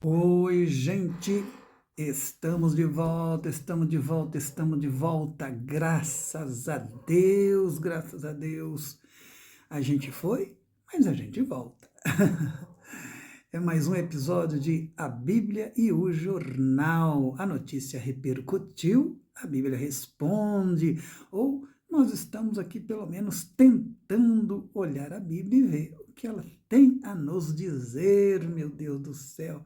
Oi, gente, estamos de volta, estamos de volta, estamos de volta, graças a Deus, graças a Deus. A gente foi, mas a gente volta. É mais um episódio de A Bíblia e o Jornal. A notícia repercutiu, a Bíblia responde, ou nós estamos aqui pelo menos tentando olhar a Bíblia e ver o que ela tem a nos dizer, meu Deus do céu.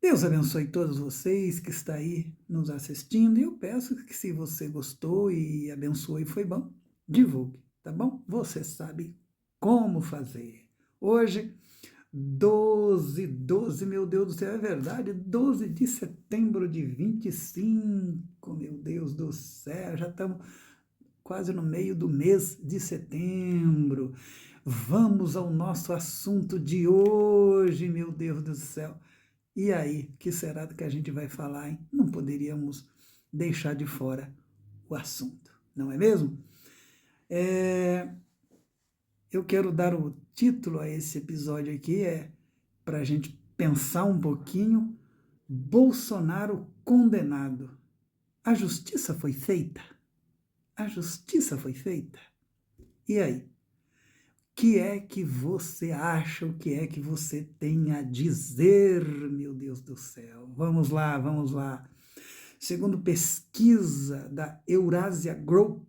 Deus abençoe todos vocês que estão aí nos assistindo e eu peço que se você gostou e abençoou e foi bom, divulgue, tá bom? Você sabe como fazer. Hoje, 12, meu Deus do céu, é verdade, 12 de setembro de 25, meu Deus do céu, já estamos quase no meio do mês de setembro. Vamos ao nosso assunto de hoje, meu Deus do céu. E aí, que será do que a gente vai falar, hein? Não poderíamos deixar de fora o assunto, não é mesmo? Eu quero dar o título a esse episódio aqui, para a gente pensar um pouquinho, Bolsonaro condenado. A justiça foi feita? A justiça foi feita? E aí? O que é que você acha? O que é que você tem a dizer, meu Deus do céu? Vamos lá, vamos lá. Segundo pesquisa da Eurasia Group,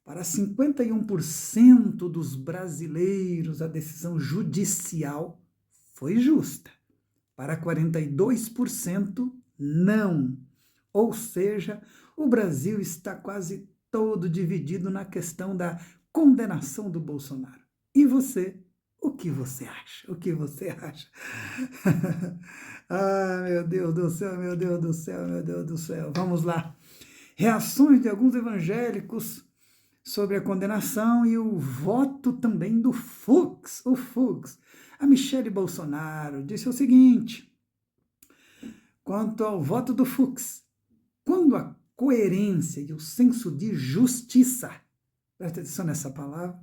para 51% dos brasileiros, a decisão judicial foi justa. Para 42%, não. Ou seja, o Brasil está quase todo dividido na questão da condenação do Bolsonaro. E você? O que você acha? O que você acha? Ah, meu Deus do céu, meu Deus do céu, meu Deus do céu. Vamos lá. Reações de alguns evangélicos sobre a condenação e o voto também do Fux, o Fux. A Michele Bolsonaro disse o seguinte, quanto ao voto do Fux, quando a coerência e o senso de justiça, presta atenção nessa palavra,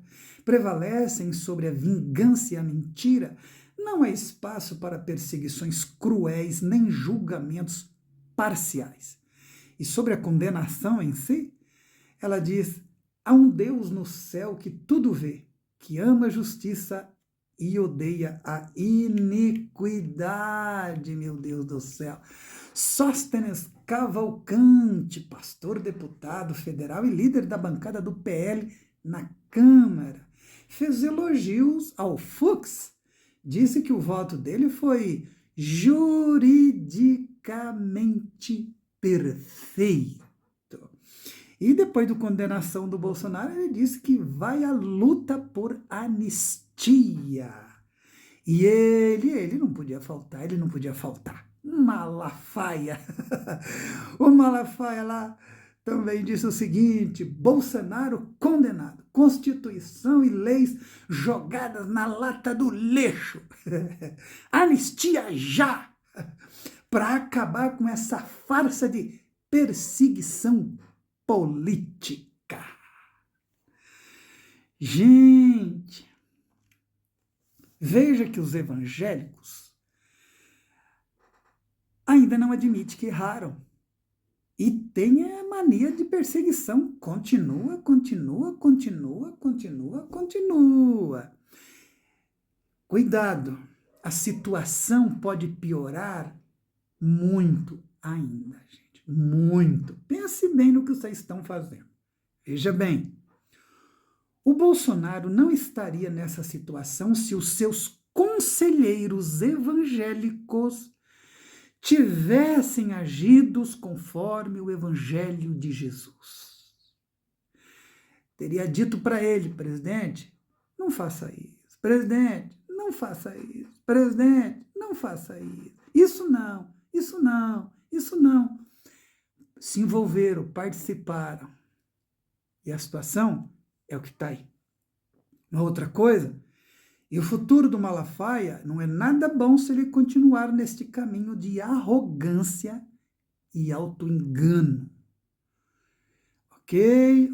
prevalecem sobre a vingança e a mentira, não há espaço para perseguições cruéis nem julgamentos parciais. E sobre a condenação em si, ela diz: há um Deus no céu que tudo vê, que ama a justiça e odeia a iniquidade, meu Deus do céu. Sóstenes Cavalcante, pastor, deputado federal e líder da bancada do PL na Câmara, fez elogios ao Fux, disse que o voto dele foi juridicamente perfeito. E depois da condenação do Bolsonaro, ele disse que vai à luta por anistia. E ele não podia faltar, ele não podia faltar. Malafaia. O Malafaia lá também disse o seguinte: Bolsonaro condenado, Constituição e leis jogadas na lata do lixo. Anistia já! Para acabar com essa farsa de perseguição política. Gente, veja que os evangélicos ainda não admitem que erraram. E tem a mania de perseguição. Continua. Cuidado, a situação pode piorar muito ainda, gente. Muito. Pense bem no que vocês estão fazendo. Veja bem, o Bolsonaro não estaria nessa situação se os seus conselheiros evangélicos tivessem agido conforme o Evangelho de Jesus. Teria dito para ele: presidente, não faça isso. Presidente, não faça isso. Presidente, não faça isso. Isso não. Se envolveram, participaram. E a situação é o que está aí. Uma outra coisa, e o futuro do Malafaia não é nada bom se ele continuar neste caminho de arrogância e autoengano. Ok.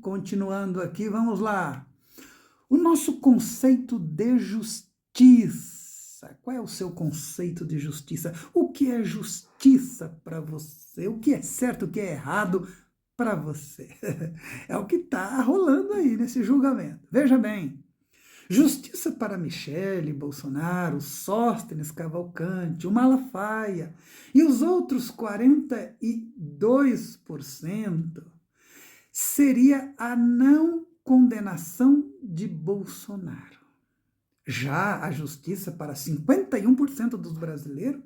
Continuando aqui, vamos lá. O nosso conceito de justiça. justiça? Qual é o seu conceito de justiça? O que é justiça para você? O que é certo, o que é errado para você? É o que está rolando aí nesse julgamento. Veja bem, justiça para Michele Bolsonaro, Sóstenes Cavalcante, o Malafaia e os outros 42% seria a não condenação de Bolsonaro. Já a justiça para 51% dos brasileiros,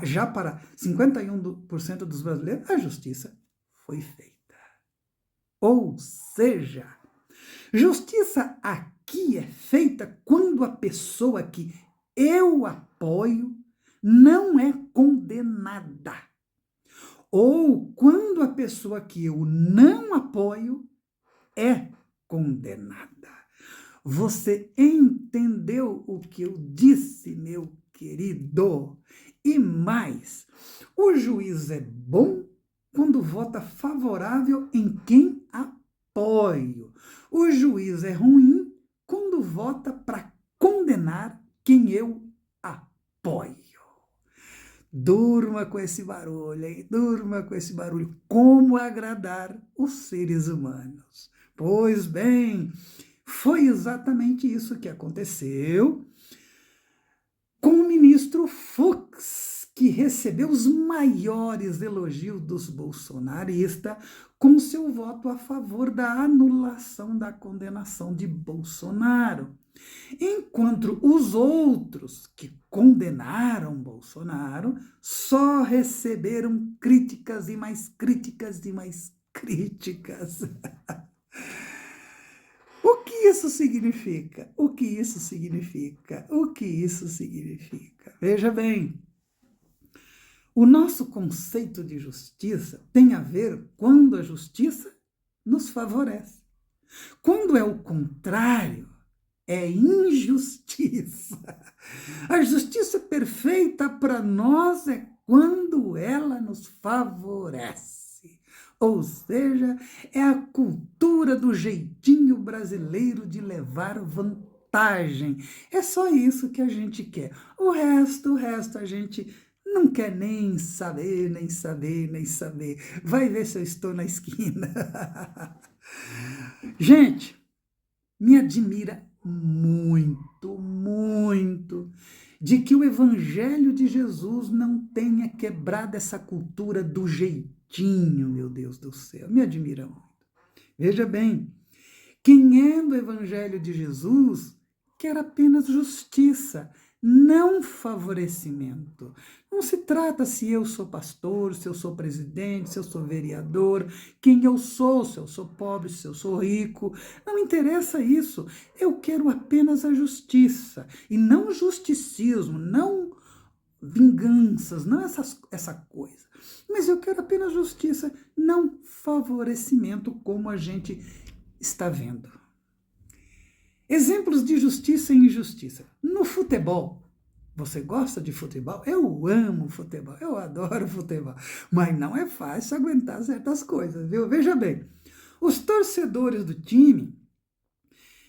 já para 51% dos brasileiros, a justiça foi feita. Ou seja, justiça aqui é feita quando a pessoa que eu apoio não é condenada. Ou quando a pessoa que eu não apoio é condenada. Você entendeu o que eu disse, meu querido? E mais, o juiz é bom quando vota favorável em quem apoio. O juiz é ruim quando vota para condenar quem eu apoio. Durma com esse barulho, hein? Durma com esse barulho. Como agradar os seres humanos? Pois bem, foi exatamente isso que aconteceu com o ministro Fux, que recebeu os maiores elogios dos bolsonaristas com seu voto a favor da anulação da condenação de Bolsonaro. Enquanto os outros que condenaram Bolsonaro só receberam críticas e mais críticas e mais críticas. O que isso significa? O que isso significa? O que isso significa? Veja bem, o nosso conceito de justiça tem a ver quando a justiça nos favorece. Quando é o contrário, é injustiça. A justiça perfeita para nós é quando ela nos favorece. Ou seja, é a cultura do jeitinho brasileiro de levar vantagem. É só isso que a gente quer. O resto a gente não quer nem saber, nem saber, nem saber. Vai ver se eu estou na esquina. Gente, me admira muito, muito, de que o Evangelho de Jesus não tenha quebrado essa cultura do jeitinho, meu Deus do céu. Me admira muito. Veja bem, quem é do Evangelho de Jesus quer apenas justiça, não favorecimento. Não se trata se eu sou pastor, se eu sou presidente, se eu sou vereador, quem eu sou, se eu sou pobre, se eu sou rico. Não interessa isso. Eu quero apenas a justiça. E não justicismo, não vinganças, não essa coisa. Mas eu quero apenas justiça, não favorecimento, como a gente está vendo. Exemplos de justiça e injustiça. No futebol, você gosta de futebol? Eu amo futebol, eu adoro futebol, mas não é fácil aguentar certas coisas, viu? Veja bem, os torcedores do time,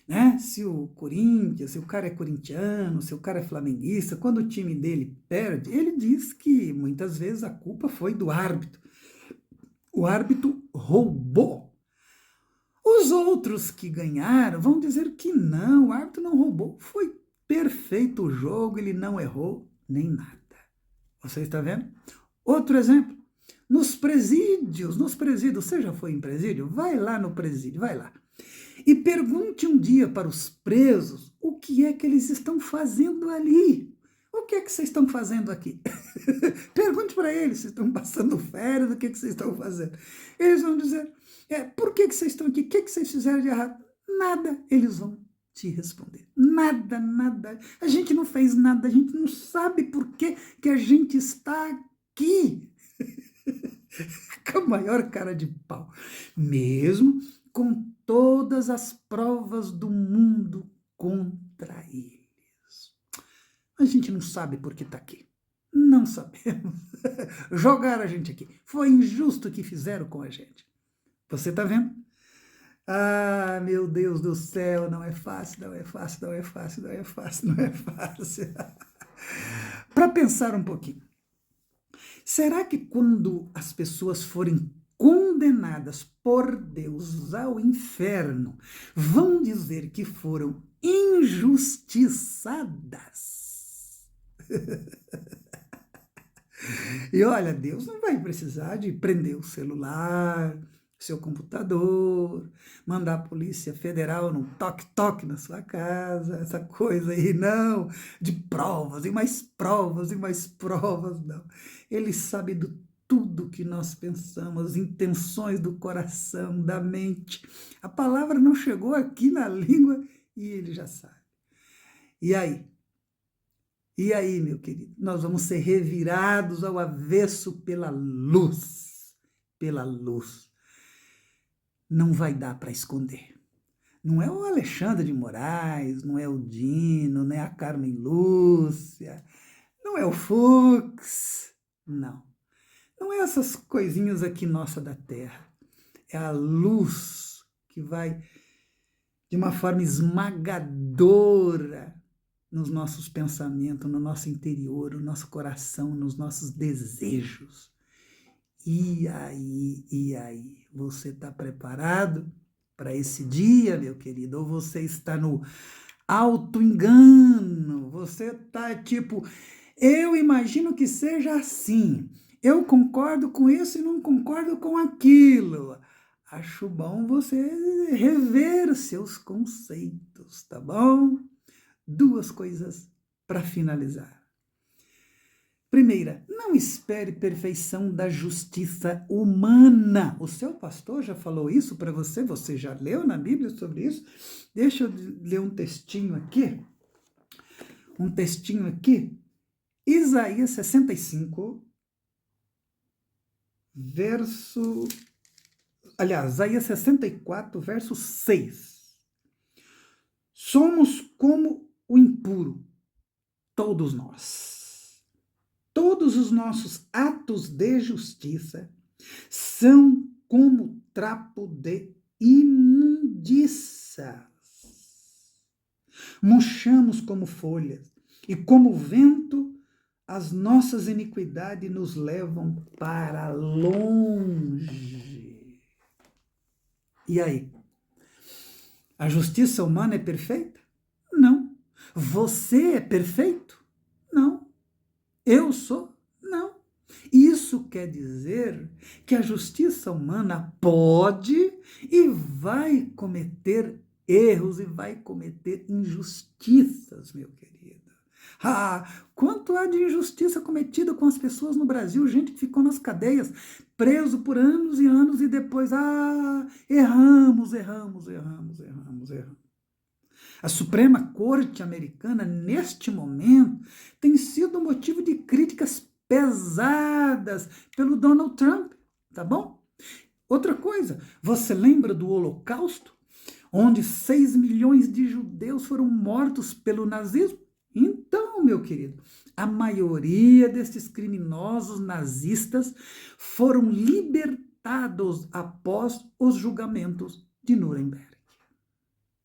né? Se o Corinthians, se o cara é corintiano, se o cara é flamenguista, quando o time dele perde, ele diz que muitas vezes a culpa foi do árbitro. O árbitro roubou. Os outros que ganharam vão dizer que não, o árbitro não roubou, foi perfeito o jogo, ele não errou nem nada. Você está vendo? Outro exemplo, nos presídios, você já foi em presídio? Vai lá no presídio, vai lá. E pergunte um dia para os presos o que é que eles estão fazendo ali. O que é que vocês estão fazendo aqui? Pergunte para eles se estão passando férias, o que é que vocês estão fazendo. Eles vão dizer, por que vocês estão aqui? O que é que vocês fizeram de errado? Nada. Eles vão te responder. Nada, nada. A gente não fez nada, a gente não sabe por que a gente está aqui. Com a maior cara de pau. Mesmo com todas as provas do mundo contra eles. A gente não sabe por que está aqui. Não sabemos. Jogaram a gente aqui. Foi injusto o que fizeram com a gente. Você está vendo? Ah, meu Deus do céu, não é fácil, não é fácil, não é fácil, não é fácil, não é fácil. Para pensar um pouquinho. Será que quando as pessoas forem condenadas por Deus ao inferno, vão dizer que foram injustiçadas? E olha, Deus não vai precisar de prender o celular, seu computador, mandar a Polícia Federal no toque-toque na sua casa, essa coisa aí, não, de provas e mais provas e mais provas, não. Ele sabe do tudo que nós pensamos, as intenções do coração, da mente. A palavra não chegou aqui na língua e ele já sabe. E aí? E aí, meu querido, nós vamos ser revirados ao avesso pela luz. Pela luz. Não vai dar para esconder. Não é o Alexandre de Moraes, não é o Dino, não é a Carmen Lúcia, não é o Fux, não. Não é essas coisinhas aqui nossa da terra. É a luz que vai de uma forma esmagadora nos nossos pensamentos, no nosso interior, no nosso coração, nos nossos desejos. E aí? Você está preparado para esse dia, meu querido? Ou você está no auto-engano? Você está tipo, eu imagino que seja assim. Eu concordo com isso e não concordo com aquilo. Acho bom você rever seus conceitos, tá bom? Duas coisas para finalizar. Primeira, não espere perfeição da justiça humana. O seu pastor já falou isso para você? Você já leu na Bíblia sobre isso? Deixa eu ler um textinho aqui. Isaías 65, Isaías 64, verso 6. Somos como o impuro, todos nós. Todos os nossos atos de justiça são como trapo de imundícias. Murchamos como folhas, e como vento, as nossas iniquidades nos levam para longe. E aí? A justiça humana é perfeita? Não. Você é perfeito? Não. Eu sou? Não. Isso quer dizer que a justiça humana pode e vai cometer erros e vai cometer injustiças, meu querido. Quanto há de injustiça cometida com as pessoas no Brasil, gente que ficou nas cadeias, preso por anos e anos e depois, erramos. A Suprema Corte Americana, neste momento, tem sido motivo de críticas pesadas pelo Donald Trump, tá bom? Outra coisa, você lembra do Holocausto, onde 6 milhões de judeus foram mortos pelo nazismo? Então, meu querido, a maioria desses criminosos nazistas foram libertados após os julgamentos de Nuremberg.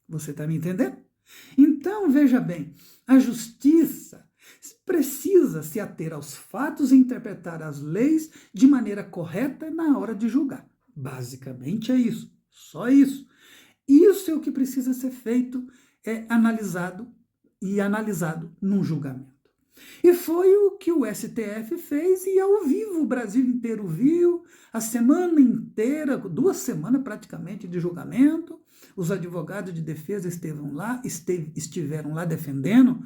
Você está me entendendo? Então, veja bem, a justiça precisa se ater aos fatos e interpretar as leis de maneira correta na hora de julgar. Basicamente é isso, só isso. Isso é o que precisa ser feito, analisado num julgamento. E foi o que o STF fez e ao vivo o Brasil inteiro viu, a semana inteira, 2 semanas praticamente de julgamento, os advogados de defesa estiveram lá defendendo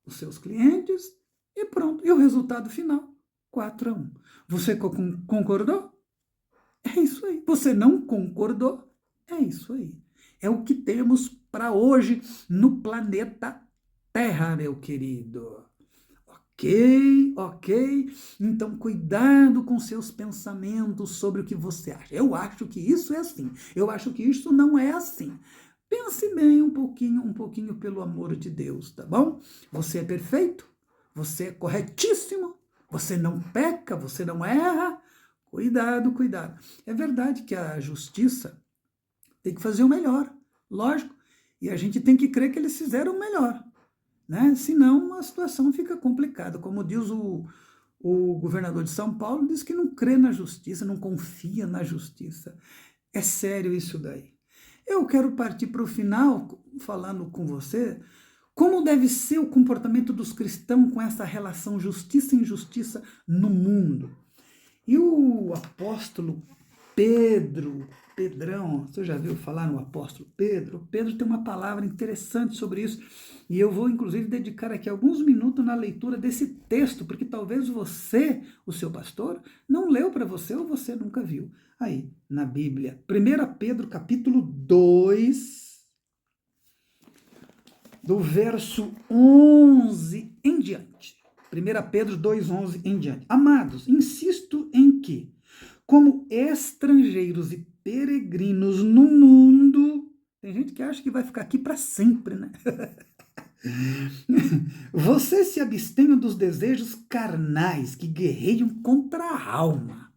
os seus clientes e pronto. E o resultado final, 4-1. Você concordou? É isso aí. Você não concordou? É isso aí. É o que temos para hoje no planeta Terra, meu querido. Ok. Então, cuidado com seus pensamentos sobre o que você acha. Eu acho que isso é assim. Eu acho que isso não é assim. Pense bem um pouquinho pelo amor de Deus, tá bom? Você é perfeito? Você é corretíssimo? Você não peca? Você não erra? Cuidado. É verdade que a justiça tem que fazer o melhor, lógico. E a gente tem que crer que eles fizeram o melhor. né? Senão a situação fica complicada. Como diz o governador de São Paulo, diz que não crê na justiça, não confia na justiça. É sério isso daí. Eu quero partir para o final, falando com você, como deve ser o comportamento dos cristãos com essa relação justiça e injustiça no mundo. E o apóstolo Pedrão, você já viu falar no apóstolo Pedro? Pedro tem uma palavra interessante sobre isso, e eu vou inclusive dedicar aqui alguns minutos na leitura desse texto, porque talvez você, o seu pastor, não leu para você ou você nunca viu. Aí, na Bíblia, 1 Pedro capítulo 2, do verso 11 em diante. 1 Pedro 2,11 em diante. Amados, insisto em que, como estrangeiros e peregrinos no mundo, tem gente que acha que vai ficar aqui para sempre, né? Vocês se abstenham dos desejos carnais que guerreiam contra a alma.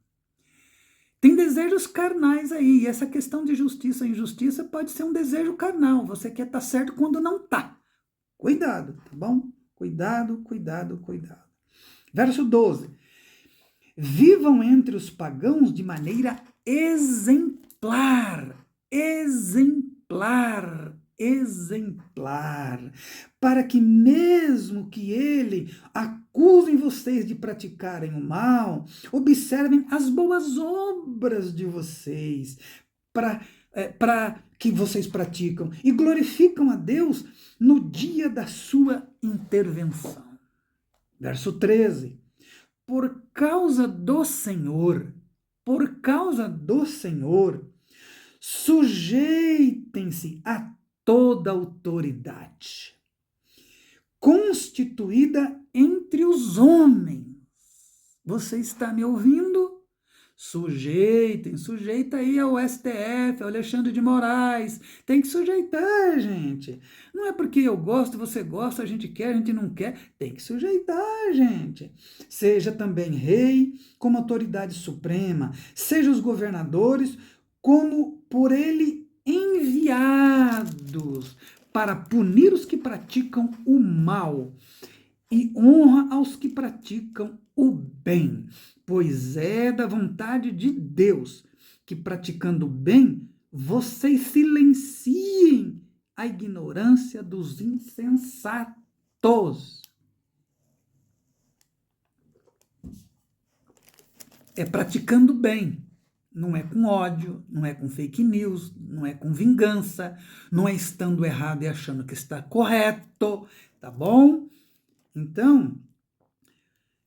Tem desejos carnais aí, e essa questão de justiça e injustiça pode ser um desejo carnal. Você quer estar certo quando não está. Cuidado, tá bom? Cuidado, cuidado, cuidado. Verso 12. Vivam entre os pagãos de maneira exemplar, para que mesmo que ele acusem vocês de praticarem o mal, observem as boas obras de vocês, para que vocês praticam e glorificam a Deus no dia da sua intervenção. Verso 13. Por causa do Senhor, sujeitem-se a toda autoridade, constituída entre os homens. Você está me ouvindo? Sujeita aí ao STF, ao Alexandre de Moraes. Tem que sujeitar, gente. Não é porque eu gosto, você gosta, a gente quer, a gente não quer. Tem que sujeitar, gente. Seja também rei como autoridade suprema, seja os governadores como por ele enviados para punir os que praticam o mal e honra aos que praticam o bem, pois é da vontade de Deus que, praticando o bem, vocês silenciem a ignorância dos insensatos. É praticando bem, não é com ódio, não é com fake news, não é com vingança, não é estando errado e achando que está correto, tá bom? Então,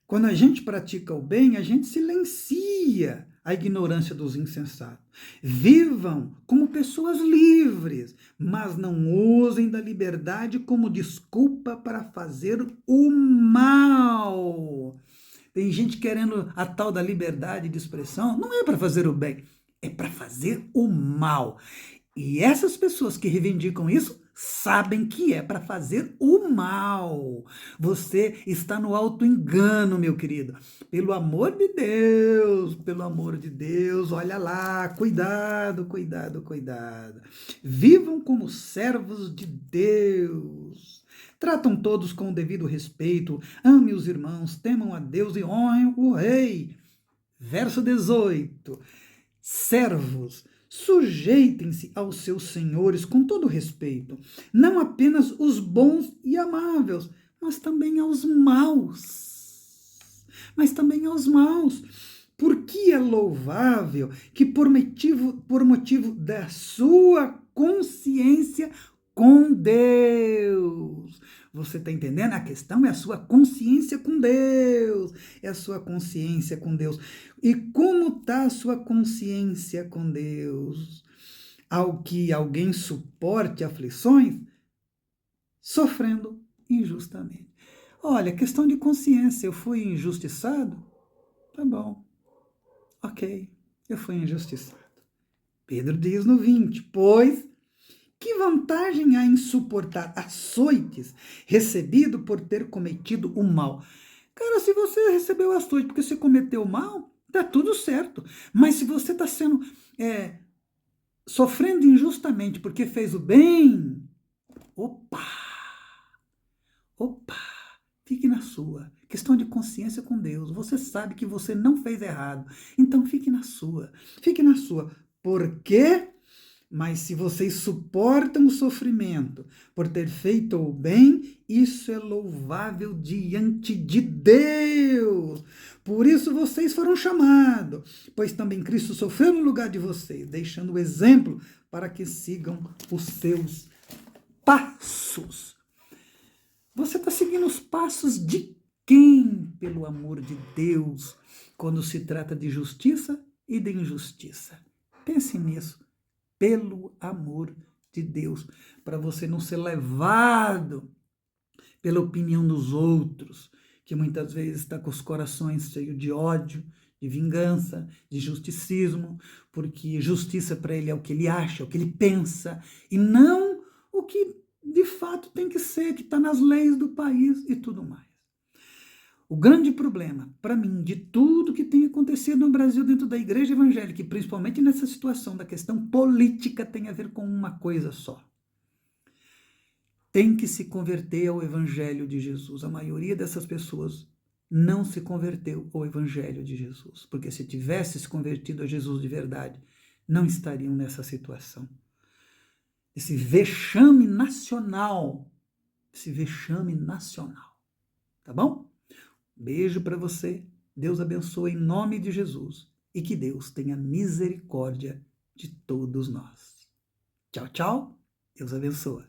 quando a gente pratica o bem, a gente silencia a ignorância dos insensatos. Vivam como pessoas livres, mas não usem da liberdade como desculpa para fazer o mal. Tem gente querendo a tal da liberdade de expressão, não é para fazer o bem, é para fazer o mal. E essas pessoas que reivindicam isso sabem que é para fazer o mal. Você está no auto-engano, meu querido. Pelo amor de Deus, olha lá, cuidado, cuidado, cuidado. Vivam como servos de Deus. Tratam todos com o devido respeito, amem os irmãos, temam a Deus e honrem o rei. Verso 18. Servos, sujeitem-se aos seus senhores com todo respeito, não apenas os bons e amáveis, mas também aos maus. Porque é louvável que por motivo da sua consciência com Deus. Você está entendendo? A questão é a sua consciência com Deus. É a sua consciência com Deus. E como está a sua consciência com Deus? Ao que alguém suporte aflições, sofrendo injustamente. Olha, questão de consciência. Eu fui injustiçado? Tá bom. Ok, eu fui injustiçado. Pedro diz no 20, pois que vantagem há em suportar açoites recebido por ter cometido o mal? Cara, se você recebeu açoite porque você cometeu o mal, tá tudo certo. Mas se você está sendo sofrendo injustamente porque fez o bem, opa! Opa, fique na sua. Questão de consciência com Deus. Você sabe que você não fez errado. Então fique na sua. Fique na sua. Por quê? Mas se vocês suportam o sofrimento por ter feito o bem, isso é louvável diante de Deus. Por isso vocês foram chamados, pois também Cristo sofreu no lugar de vocês, deixando o exemplo para que sigam os seus passos. Você está seguindo os passos de quem, pelo amor de Deus, quando se trata de justiça e de injustiça? Pense nisso. Pelo amor de Deus, para você não ser levado pela opinião dos outros, que muitas vezes está com os corações cheios de ódio, de vingança, de justicismo, porque justiça para ele é o que ele acha, é o que ele pensa, e não o que de fato tem que ser, que está nas leis do país e tudo mais. O grande problema, para mim, de tudo que tem acontecido no Brasil dentro da igreja evangélica, e principalmente nessa situação da questão política, tem a ver com uma coisa só. Tem que se converter ao evangelho de Jesus. A maioria dessas pessoas não se converteu ao evangelho de Jesus, porque se tivesse se convertido a Jesus de verdade, não estariam nessa situação. Esse vexame nacional, tá bom? Beijo para você, Deus abençoe em nome de Jesus e que Deus tenha misericórdia de todos nós. Tchau, tchau, Deus abençoe.